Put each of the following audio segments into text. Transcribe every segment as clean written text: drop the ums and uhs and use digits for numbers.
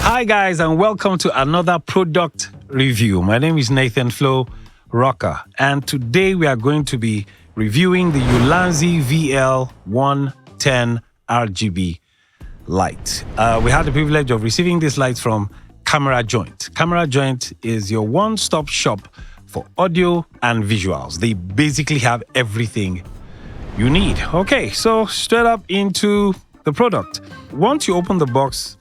Hi guys, and welcome to another product review. My name is Nathan Flo Rocker, and today we are going to be reviewing the Ulanzi VL110 RGB light. We had the privilege of receiving this light from Camera Joint. Camera Joint is your one-stop shop for audio and visuals. They basically have everything you need. Okay, so straight up into the product. Once you open the box,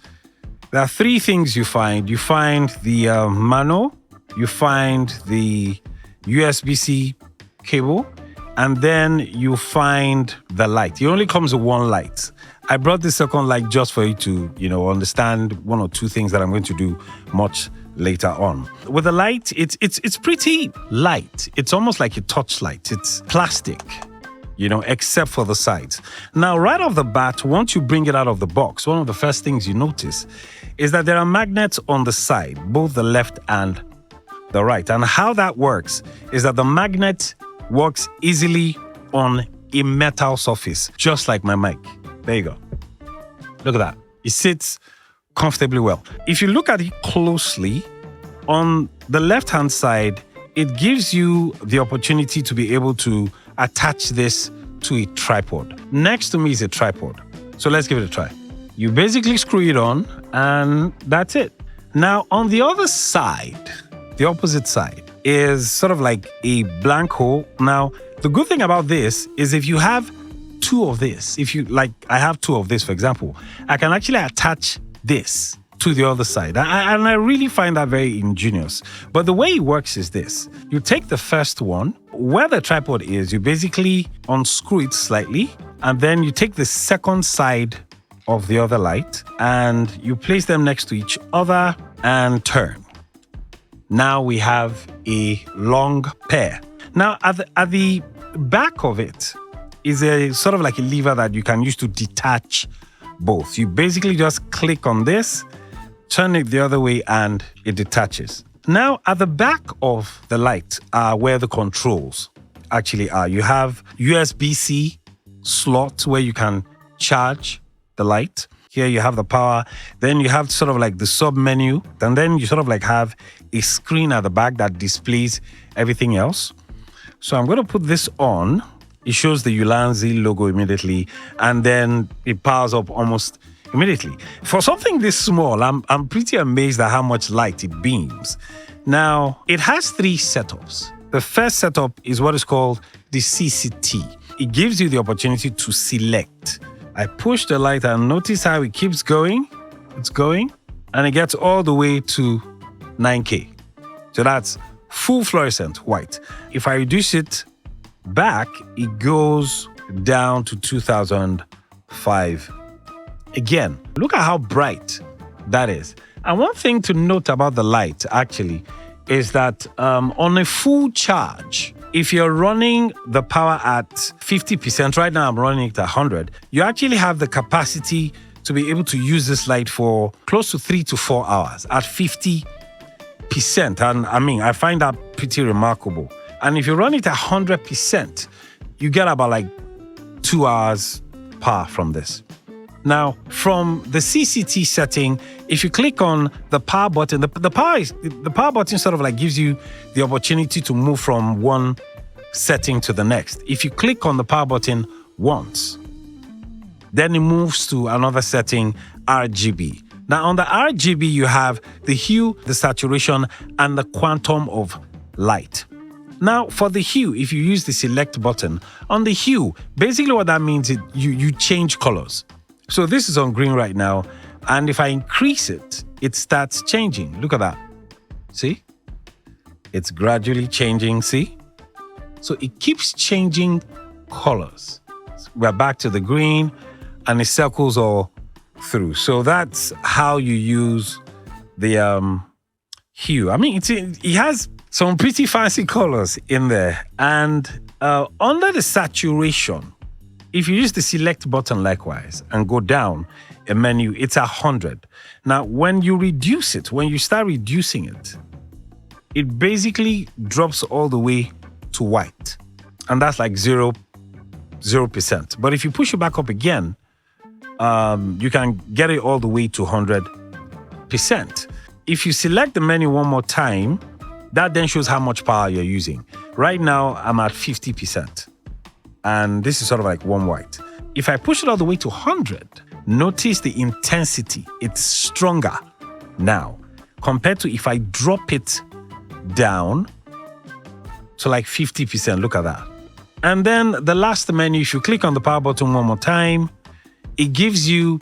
there are three things you find. You find the manual, you find the USB-C cable, and then you find the light. It only comes with one light. I brought the second light just for you to, understand one or two things that I'm going to do much later on. With the light, it's pretty light. It's almost like a touch light. It's plastic, except for the sides. Now, right off the bat, once you bring it out of the box, one of the first things you notice is that there are magnets on the side, both the left and the right. And how that works is that the magnet works easily on a metal surface, just like my mic. There you go. Look at that. It sits comfortably well. If you look at it closely, on the left-hand side, it gives you the opportunity to be able to attach this to a tripod. Next to me is a tripod. So let's give it a try. You basically screw it on and that's it. Now on the other side, the opposite side, is sort of like a blank hole. Now, the good thing about this is if you have two of this, I have two of this, for example, I can actually attach this to the other side. And I really find that very ingenious. But the way it works is this. You take the first one, where the tripod is, you basically unscrew it slightly, and then you take the second side of the other light and you place them next to each other and turn. Now we have a long pair. Now at the back of it is a sort of like a lever that you can use to detach both. You basically just click on this, turn it the other way, and it detaches. Now, at the back of the light are where the controls actually are. You have USB-C slot where you can charge the light. Here you have the power. Then you have sort of like the sub menu. And then you sort of like have a screen at the back that displays everything else. So I'm going to put this on. It shows the Ulanzi logo immediately, and then it powers up almost immediately. For something this small, I'm pretty amazed at how much light it beams. Now, it has three setups. The first setup is what is called the CCT. It gives you the opportunity to select. I push the light and notice how it keeps going. It's going, and it gets all the way to 9K. So that's full fluorescent white. If I reduce it back, it goes down to 2005. Again, look at how bright that is. And one thing to note about the light actually is that on a full charge, if you're running the power at 50%, right now I'm running it at 100, you actually have the capacity to be able to use this light for close to 3 to 4 hours at 50%. And I find that pretty remarkable. And if you run it at 100%, you get about like 2 hours power from this. Now, from the CCT setting, if you click on the power button, the power button sort of like gives you the opportunity to move from one setting to the next. If you click on the power button once, then it moves to another setting, RGB. Now, on the RGB, you have the hue, the saturation, and the quantum of light. Now, for the hue, if you use the select button, on the hue, basically what that means is you change colors. So this is on green right now, and if I increase it, it starts changing. Look at that. See? It's gradually changing, see? So it keeps changing colors. We're back to the green, and it circles all through. So that's how you use the hue. It has some pretty fancy colors in there. And under the saturation, if you use the select button likewise and go down a menu, it's 100. Now, when you reduce it, when you start reducing it, it basically drops all the way to white. And that's like 0%. But if you push it back up again, you can get it all the way to 100 100%. If you select the menu one more time, that then shows how much power you're using. Right now, I'm at 50%. And this is sort of like warm white. If I push it all the way to 100, notice the intensity. It's stronger now compared to if I drop it down to like 50%. Look at that. And then the last menu, if you click on the power button one more time, it gives you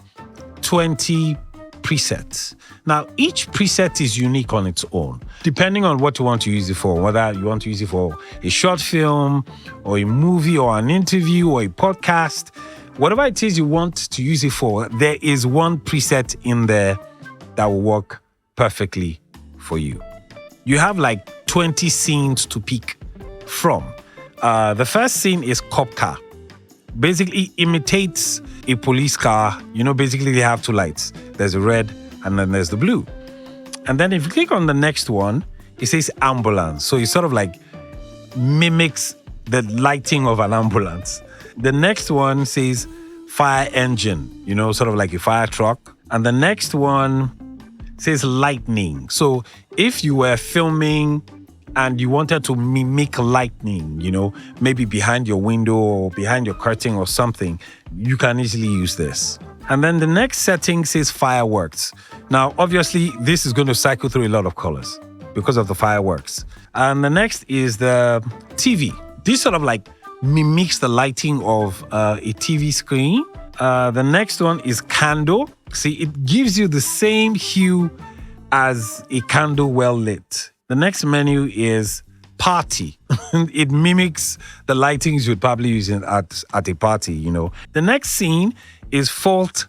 20 presets. Now, each preset is unique on its own, depending on what you want to use it for, whether you want to use it for a short film or a movie or an interview or a podcast. Whatever it is you want to use it for, there is one preset in there that will work perfectly for you. You have like 20 scenes to pick from. The first scene is cop car. Basically imitates a police car. Basically they have two lights. There's a red and then there's the blue. And then if you click on the next one, it says ambulance. So it sort of like mimics the lighting of an ambulance. The next one says fire engine, sort of like a fire truck. And the next one says lightning. So if you were filming and you wanted to mimic lightning, maybe behind your window or behind your curtain or something, you can easily use this. And then the next setting says fireworks. Now, obviously, this is going to cycle through a lot of colors because of the fireworks. And the next is the TV. This sort of like mimics the lighting of a TV screen. The next one is candle. See, it gives you the same hue as a candle well lit. The next menu is party. It mimics the lightings you'd probably use at a party, The next scene is fault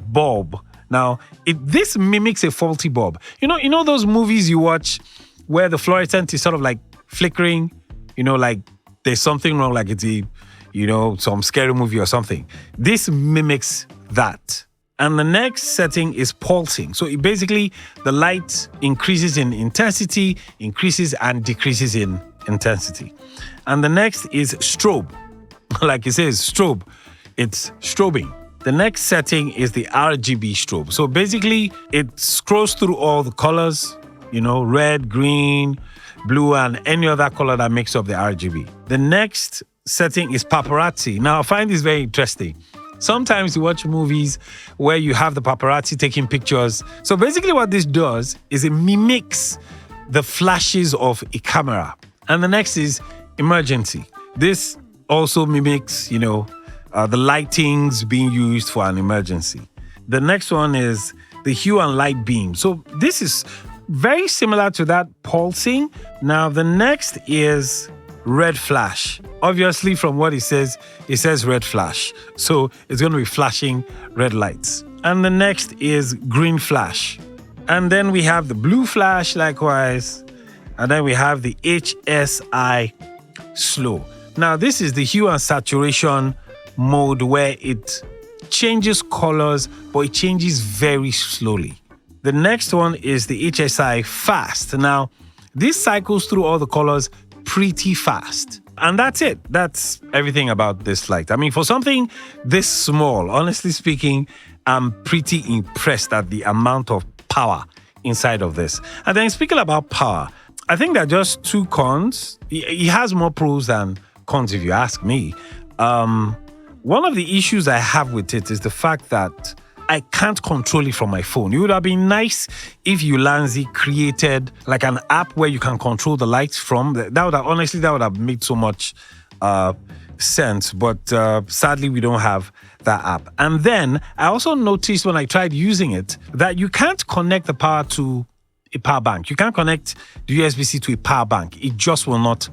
bulb. Now, this mimics a faulty bulb. You know those movies you watch where the fluorescent is sort of like flickering, like there's something wrong, like it's some scary movie or something. This mimics that. And the next setting is pulsing. So the light increases in intensity, increases and decreases in intensity. And the next is strobe. Like it says, strobe. It's strobing. The next setting is the RGB strobe. So basically, it scrolls through all the colors, red, green, blue, and any other color that makes up the RGB. The next setting is paparazzi. Now, I find this very interesting. Sometimes you watch movies where you have the paparazzi taking pictures. So basically what this does is it mimics the flashes of a camera. And the next is emergency. This also mimics, the lightings being used for an emergency. The next one is the hue and light beam. So this is very similar to that pulsing. Now the next is red flash. Obviously, from what it says red flash. So it's going to be flashing red lights. And the next is green flash. And then we have the blue flash likewise. And then we have the HSI slow. Now, this is the hue and saturation mode where it changes colors, but it changes very slowly. The next one is the HSI fast. Now, this cycles through all the colors pretty fast. And that's it. That's everything about this light. I mean, for something this small, honestly speaking, I'm pretty impressed at the amount of power inside of this. And then speaking about power, I think there are just two cons. It has more pros than cons if you ask me. One of the issues I have with it is the fact that I can't control it from my phone. It would have been nice if Ulanzi created like an app where you can control the lights from. That would have made so much sense. But sadly, we don't have that app. And then I also noticed when I tried using it that you can't connect the power to a power bank. You can't connect the USB-C to a power bank. It just will not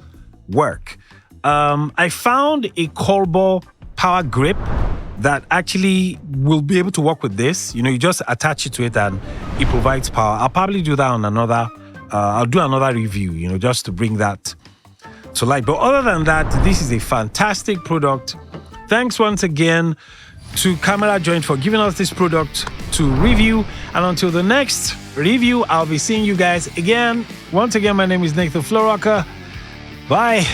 work. I found a Colbor power grip that actually will be able to work with this. You just attach it to it and it provides power. I'll probably do that on I'll do another review, just to bring that to light. But other than that, this is a fantastic product. Thanks once again to Camera Joint for giving us this product to review. And until the next review, I'll be seeing you guys again. Once again, my name is Nathan Florocker. Bye.